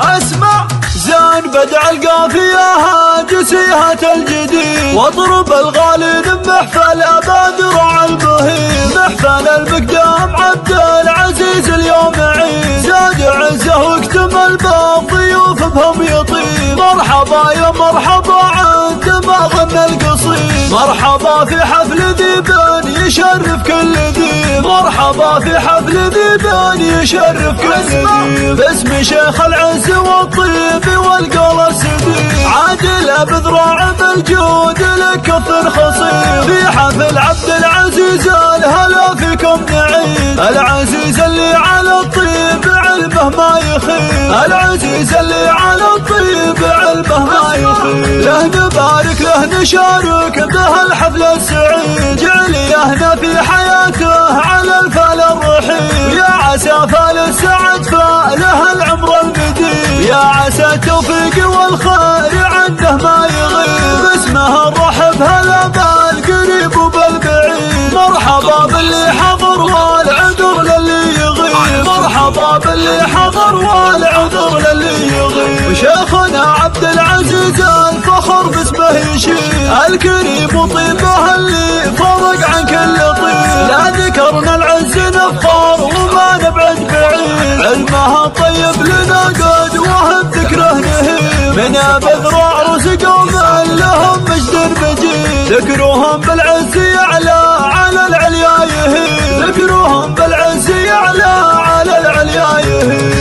اسمع زين بدع القافية هاجسيها الجديد، واضرب الغالي محفل ابادر على البهيم، محفل المقدام عبد العزيز اليوم عيد، زاد عزه واكتمل بالضيوف بهم يطيب، مرحبا يا مرحبا عند ما غنى القصيد، مرحبا في حفل ذيب يشرف كل ذيب، مرحبا في حفل ذيب يشرف كل ذيب، باسم شيخ العز والطيب والقول السديد، عادل بذراع بالجود لك كفر خصيب، في حفل عبد العزيز الهلا فيكم نعيد، العزيز اللي على الطيب علمه ما يخيب، العزيز اللي على الطيب علمه ما يخيب، له نبارك له نشارك به الحفل السعيد، جعل يهنا في حياته على الفال الرحيم، يا عسى فال السعد فاله العمر المديد، يا عسى التوفيق والخير عنده ما يغيب، باسمه الرحب هلا بالقريب وبالبعيد، مرحبا باللي حضر والعذر للي يغيب، مرحبا باللي حضر والعذر للي يغيب، وشيخنا عبد العزيز الفخر باسمه يشيل، الكريم وطيبه اللي فرق عن كل طيب، لا ذكرنا العز نفخر وما نبعد بعيد، علمه الطيب لنا قد وهم ذكره نهيب، من بذراع رزقوا من لهم مجد مجيد، ذكروهم بالعز يعلى على العليا يهيب، ذكروهم بالعز يعلى على العليا يهيب.